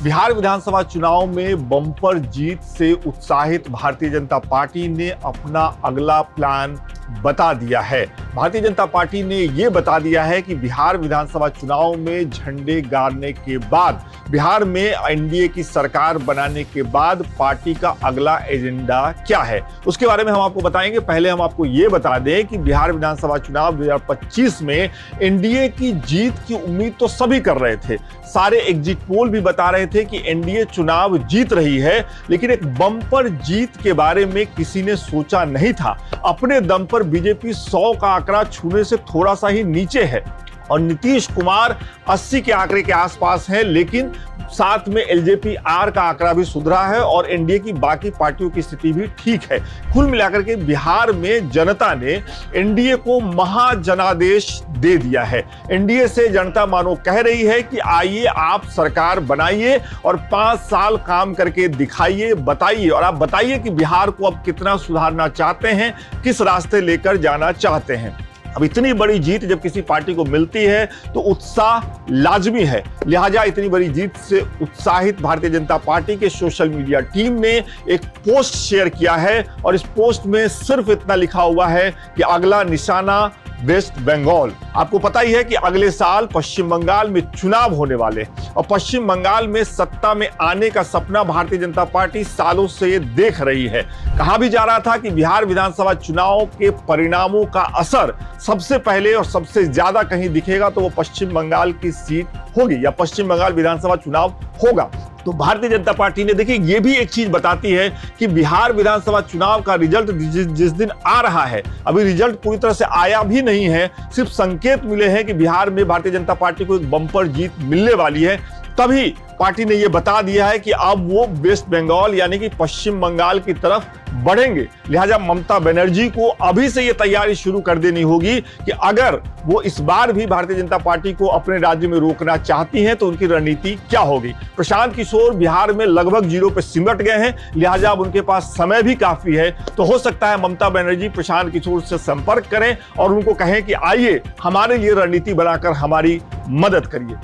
बिहार विधानसभा चुनाव में बम्पर जीत से उत्साहित भारतीय जनता पार्टी ने अपना अगला प्लान बता दिया है। भारतीय जनता पार्टी ने यह बता दिया है कि बिहार विधानसभा चुनाव में झंडे गाड़ने के बाद, बिहार में एनडीए की सरकार बनाने के बाद पार्टी का अगला एजेंडा क्या है, उसके बारे में हम आपको बताएंगे। पहले हम आपको यह बता दें कि बिहार विधानसभा चुनाव 2025 में एनडीए की जीत की उम्मीद तो सभी कर रहे थे। सारे एग्जिट पोल भी बता रहे थे कि एनडीए चुनाव जीत रही है, लेकिन एक बम्पर जीत के बारे में किसी ने सोचा नहीं था। अपने दम पर बीजेपी 100 का आंकड़ा छूने से थोड़ा सा ही नीचे है और नीतीश कुमार 80 के आंकड़े के आसपास हैं, लेकिन साथ में एलजेपी आर का आंकड़ा भी सुधरा है और एनडीए की बाकी पार्टियों की स्थिति भी ठीक है। कुल मिलाकर के बिहार में जनता ने एनडीए को महाजनादेश दे दिया है। एनडीए से जनता मानो कह रही है कि आइए आप सरकार बनाइए और 5 साल काम करके दिखाइए, बताइए और आप बताइए कि बिहार को अब कितना सुधारना चाहते हैं, किस रास्ते लेकर जाना चाहते हैं। अब इतनी बड़ी जीत जब किसी पार्टी को मिलती है तो उत्साह लाजमी है। लिहाजा इतनी बड़ी जीत से उत्साहित भारतीय जनता पार्टी के सोशल मीडिया टीम ने एक पोस्ट शेयर किया है और इस पोस्ट में सिर्फ इतना लिखा हुआ है कि अगला निशाना वेस्ट बंगाल। आपको पता ही है कि अगले साल पश्चिम बंगाल में चुनाव होने वाले और पश्चिम बंगाल में सत्ता में आने का सपना भारतीय जनता पार्टी सालों से देख रही है। कहा भी जा रहा था कि बिहार विधानसभा चुनाव के परिणामों का असर सबसे पहले और सबसे ज्यादा कहीं दिखेगा तो वो पश्चिम बंगाल की सीट होगी या पश्चिम बंगाल विधानसभा चुनाव होगा। तो भारतीय जनता पार्टी ने, देखिए, ये भी एक चीज बताती है कि बिहार विधानसभा चुनाव का रिजल्ट जिस दिन आ रहा है, अभी रिजल्ट पूरी तरह से आया भी नहीं है, सिर्फ संकेत मिले हैं कि बिहार में भारतीय जनता पार्टी को एक बम्पर जीत मिलने वाली है। तभी पार्टी ने यह बता दिया है कि अब वो वेस्ट बंगाल यानी कि पश्चिम बंगाल की तरफ बढ़ेंगे। लिहाजा ममता बनर्जी को अभी से ये तैयारी शुरू कर देनी होगी कि अगर वो इस बार भी भारतीय जनता पार्टी को अपने राज्य में रोकना चाहती हैं तो उनकी रणनीति क्या होगी। प्रशांत किशोर बिहार में लगभग 0 पे सिमट गए हैं, लिहाजा अब उनके पास समय भी काफी है। तो हो सकता है ममता बनर्जी प्रशांत किशोर से संपर्क करें और उनको कहें कि आइए हमारे लिए रणनीति बनाकर हमारी मदद करिए।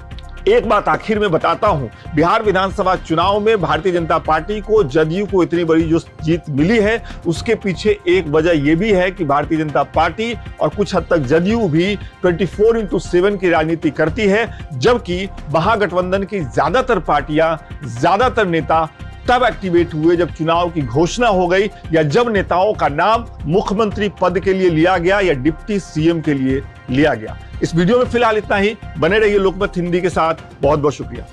एक बात आखिर में बताता हूं, बिहार विधानसभा चुनाव में भारतीय जनता पार्टी को, जदयू को इतनी बड़ी जो जीत मिली है उसके पीछे एक वजह यह भी है कि भारतीय जनता पार्टी और कुछ हद तक जदयू भी 24/7 की राजनीति करती है, जबकि महागठबंधन की ज्यादातर पार्टियां, ज्यादातर नेता तब एक्टिवेट हुए जब चुनाव की घोषणा हो गई या जब नेताओं का नाम मुख्यमंत्री पद के लिए लिया गया या डिप्टी सीएम के लिए लिया गया। इस वीडियो में फिलहाल इतना ही। बने रहिए लोकमत हिंदी के साथ। बहुत बहुत शुक्रिया।